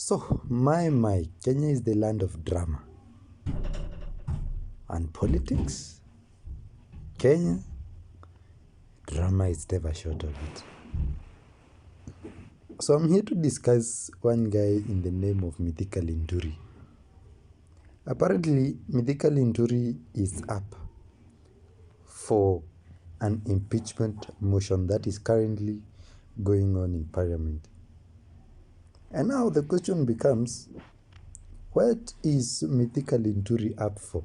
So, my, Kenya is the land of drama and politics. Kenya, drama is never short of it. So, I'm here to discuss one guy in the name of Mithika Linturi. Apparently, Mithika Linturi is up for an impeachment motion that is currently going on in Parliament. And now the question becomes, what is Mithika Linturi up for?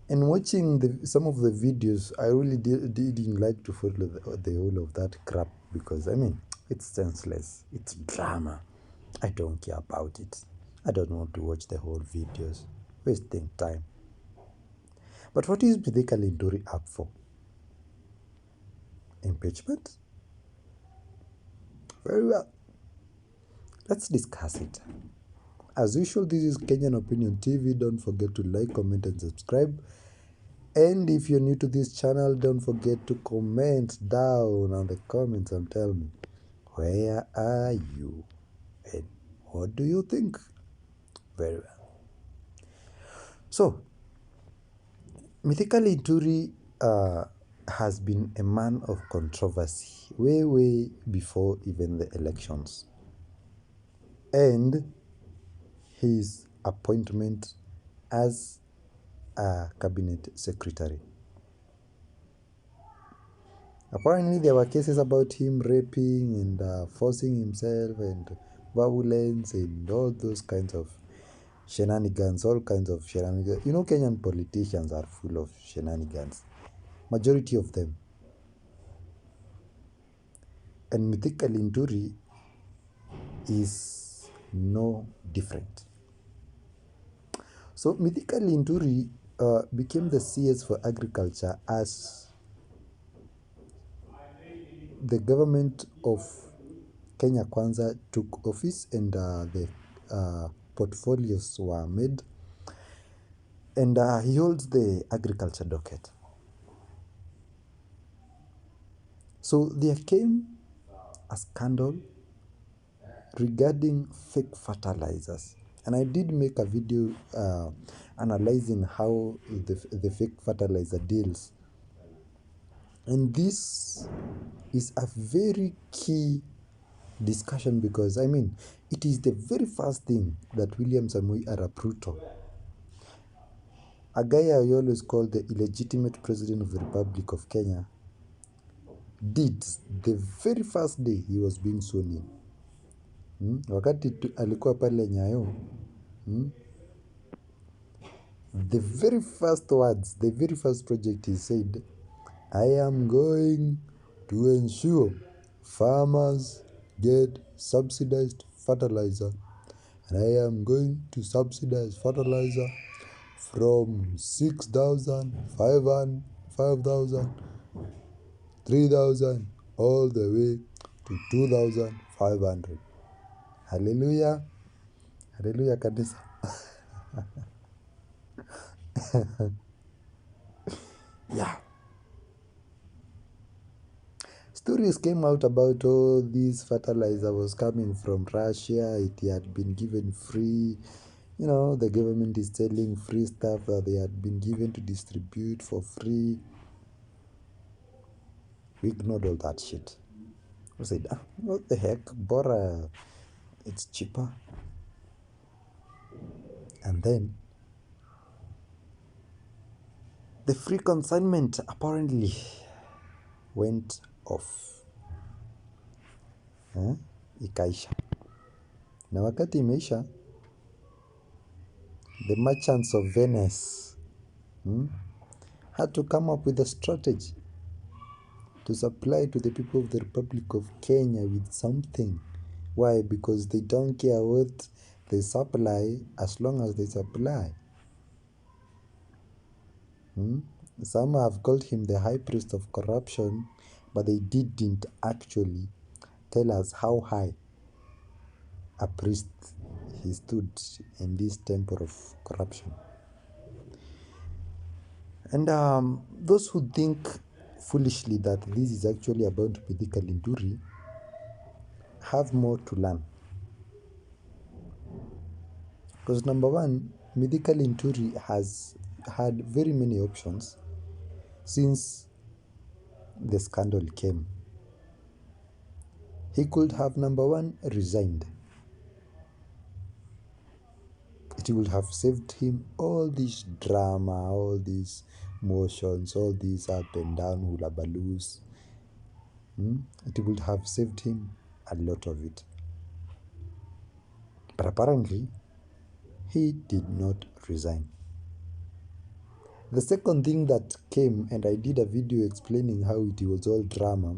And watching some of the videos, I really didn't like to follow the whole of that crap because, it's senseless. It's drama. I don't care about it. I don't want to watch the whole videos. Wasting time. But what is Mithika Linturi up for? Impeachment? Very well. Let's discuss it. As usual, this is Kenyan Opinion TV. Don't forget to like, comment, and subscribe. And if you're new to this channel, don't forget to comment down on the comments and tell me, where are you and what do you think? Very well. So, Mithika Linturi has been a man of controversy way before even the elections. And his appointment as a cabinet secretary. Apparently, there were cases about him raping and forcing himself and violence and all those kinds of shenanigans, all kinds of shenanigans. You know, Kenyan politicians are full of shenanigans, majority of them. And Mithika Linturi is no different. So Mithika Linturi became the CS for agriculture as the government of Kenya Kwanza took office and the portfolios were made, and he holds the agriculture docket. So there came a scandal regarding fake fertilizers, and I did make a video analyzing how the fake fertilizer deals, and this is a very key discussion because it is the very first thing that William Samoei Arap Ruto, a guy I always call the illegitimate president of the Republic of Kenya, did the very first day he was being sworn in. Wakati alikuwa pale Nyayo, the very first words, the very first project he said, I am going to ensure farmers get subsidized fertilizer, and I am going to subsidize fertilizer from 6,000, 5,000, 3,000, all the way to 2,500. Hallelujah. Hallelujah, kanisa. Yeah. Stories came out about this fertilizer was coming from Russia. It had been given free. You know, the government is selling free stuff that they had been given to distribute for free. We ignored all that shit. We said, what the heck, Bora, it's cheaper. And then, the free consignment apparently went off. Ikaisha. Na wakati imeisha, the merchants of Venice had to come up with a strategy to supply to the people of the Republic of Kenya with something. Why? Because they don't care what they supply as long as they supply. Some have called him the high priest of corruption, but they didn't actually tell us how high a priest he stood in this temple of corruption. And those who think foolishly that this is actually about Mithika Linturi have more to learn. Because number one, Mithika Linturi has had very many options since the scandal came. He could have, number one, resigned. It would have saved him all this drama, all these motions, all these up and down hula baloos. It would have saved him a lot of it. But apparently, he did not resign. The second thing that came, and I did a video explaining how it was all drama.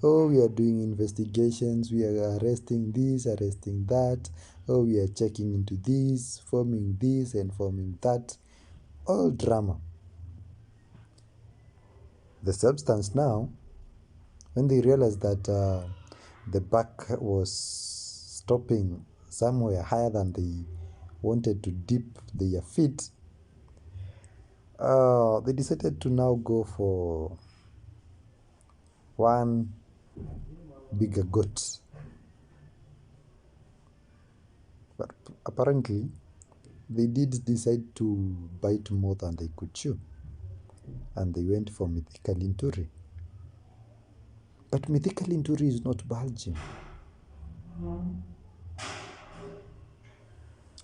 Oh, we are doing investigations, we are arresting this, arresting that. Oh, we are checking into this and forming that. All drama. The substance now, when they realized that the back was stopping somewhere higher than they wanted to dip their feet, they decided to now go for one bigger goat. But apparently, they did decide to bite more than they could chew. And they went for Mithika Linturi. But Mithika Linturi is not bulging.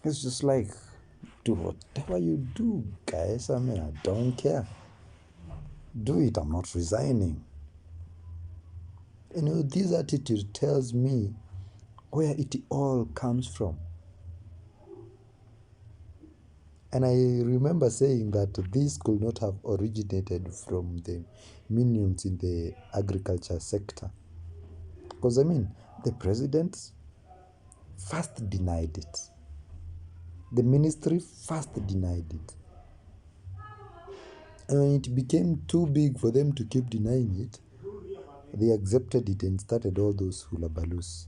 It's just like, do whatever you do, guys. I mean, I don't care. Do it, I'm not resigning. This attitude tells me where it all comes from. And I remember saying that this could not have originated from the minions in the agriculture sector. Because, the president first denied it. The ministry first denied it. And when it became too big for them to keep denying it, they accepted it and started all those hula baloos.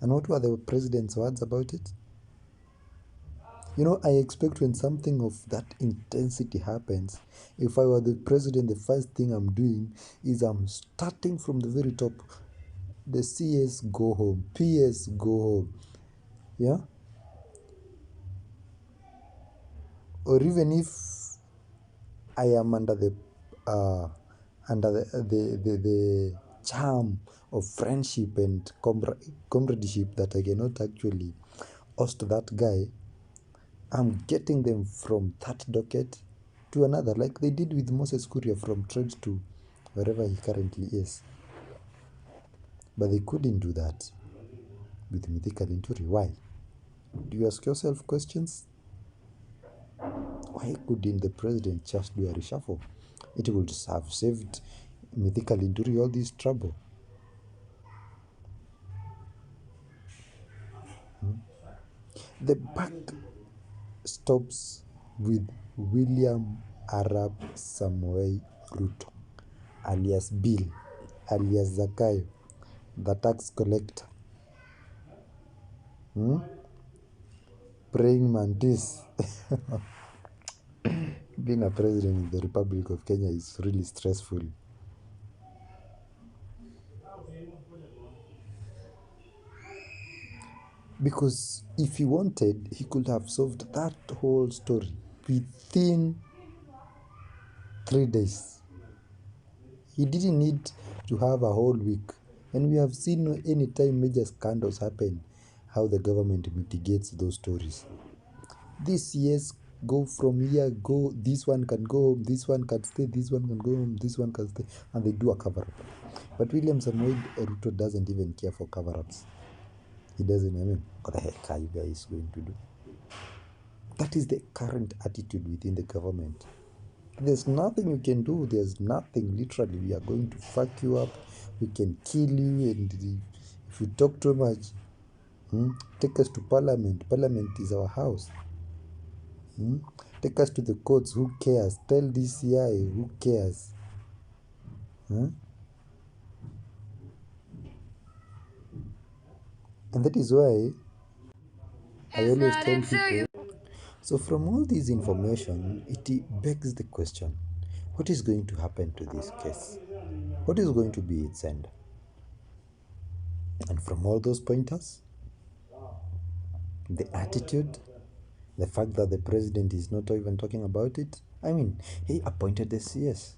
And what were the president's words about it? I expect when something of that intensity happens, if I were the president, the first thing I'm doing is I'm starting from the very top. The CS go home, PS go home. Yeah? Or even if I am under the charm of friendship and comradeship that I cannot actually oust that guy, I'm getting them from that docket to another, like they did with Moses Kuria from trade to wherever he currently is. But they couldn't do that with Mithika Linturi. Why? Do you ask yourself questions? Why couldn't the president just do a reshuffle? It would have saved Mithika Linturi all this trouble. The buck stops with William Arap Samoei Ruto, alias Bill, alias Zakayo, the tax collector. Praying mantis. Being a president in the Republic of Kenya is really stressful. Because if he wanted, he could have solved that whole story within 3 days. He didn't need to have a whole week. And we have seen any time major scandals happen, how the government mitigates those stories. This years go from here, this one can go home, this one can stay, this one can go home, this one can stay, and they do a cover-up. But William Samoei Ruto doesn't even care for cover-ups. He doesn't, what the heck are you guys going to do? That is the current attitude within the government. There's nothing you can do. There's nothing. Literally, we are going to fuck you up. We can kill you. And if you talk too much, take us to parliament. Parliament is our house. Take us to the courts. Who cares? Tell DCI. Who cares? And that is why I always tell people. So from all this information, it begs the question, what is going to happen to this case? What is going to be its end? And from all those pointers, The attitude, the fact that the president is not even talking about it. I mean, he appointed the CS.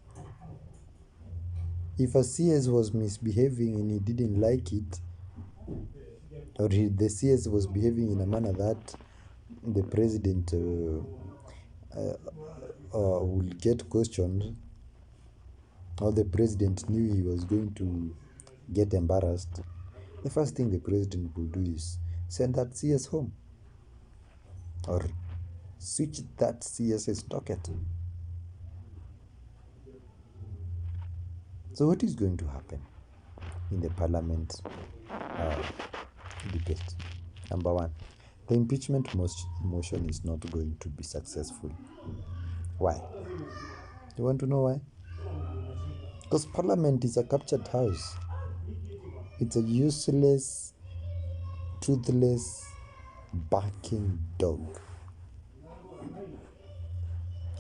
If a CS was misbehaving and he didn't like it, or the CS was behaving in a manner that the president will get questioned, or the president knew he was going to get embarrassed, the first thing the president will do is send that CS home or switch that CS's docket. So, what is going to happen in the parliament debate? Number one, the impeachment motion is not going to be successful. Why? You want to know why? Because parliament is a captured house. It's a useless, toothless, barking dog.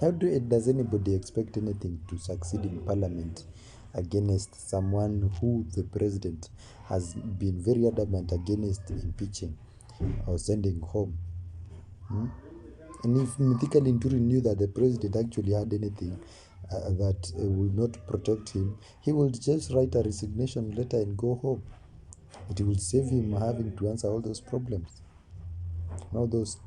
Does anybody expect anything to succeed in parliament against someone who the president has been very adamant against impeaching or sending home? And if Mithika Linturi knew that the president actually had anything that would not protect him, he would just write a resignation letter and go home. It will save him having to answer all those problems, all those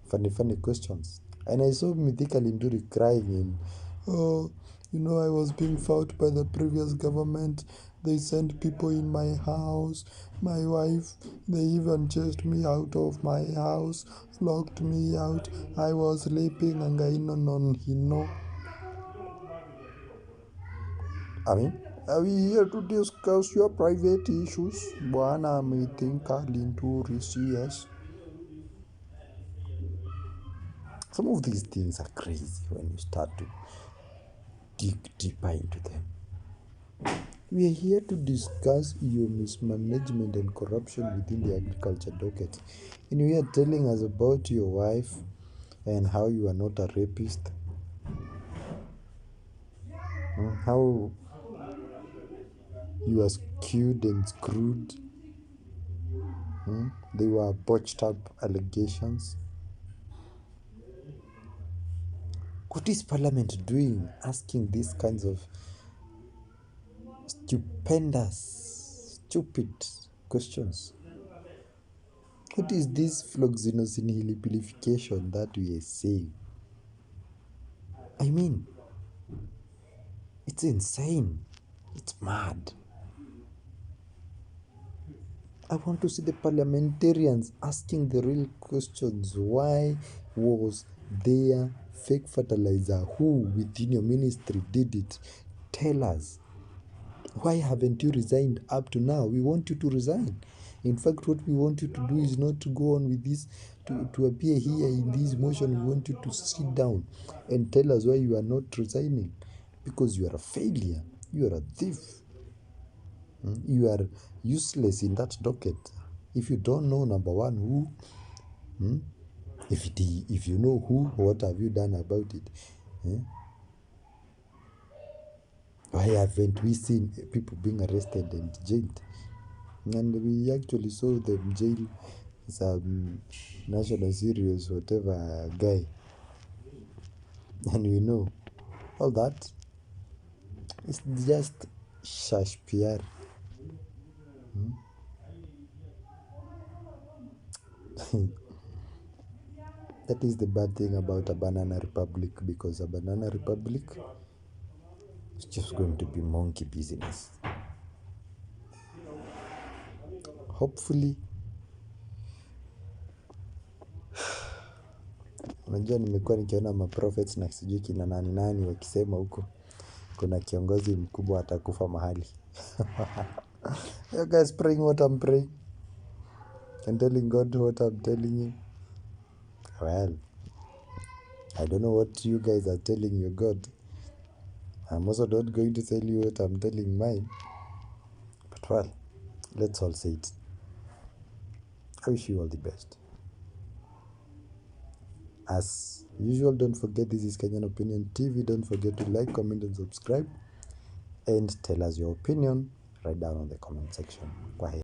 funny questions. And I saw Mithika Linturi crying in, oh, I was being fought by the previous government. They sent people in my house, my wife. They even chased me out of my house, locked me out. I was sleeping and I know. I mean, are we here to discuss your private issues? Bwana Mithika Linturi, yes. Some of these things are crazy when you start to dig deeper into them. We are here to discuss your mismanagement and corruption within the agriculture docket. And you are telling us about your wife and how you are not a rapist. How you are skewed and screwed. They were botched up allegations. What is Parliament doing asking these kinds of stupid questions? What is this floxinosinhilipification that we are saying? I mean, it's insane. It's mad. I want to see the parliamentarians asking the real questions. Why was there fake fertilizer? Who within your ministry did it? Tell us. Why haven't you resigned up to now? We want you to resign. In fact, what we want you to do is not to go on with this, to appear here in this motion. We want you to sit down and tell us why you are not resigning. Because you are a failure. You are a thief. You are useless in that docket. If you don't know, number one, who, if you know who, what have you done about it? Why haven't we seen people being arrested and jailed? And we actually saw them jail some national serious whatever guy. And we know all that is just shash PR. That is the bad thing about a banana republic, because a banana republic is just going to be monkey business. Hopefully, unajua nimekuwa nikiona maprophets na sijui kina nani wakisema huko kuna kiongozi mkubwa atakufa mahali. You guys praying what I'm praying and telling God what I'm telling you? Well, I don't know what you guys are telling your God. I'm also not going to tell you what I'm telling mine. But well, let's all say it. I wish you all the best. As usual, don't forget this is Kenyan Opinion TV. Don't forget to like, comment, and subscribe. And tell us your opinion right down on the comment section. Bye.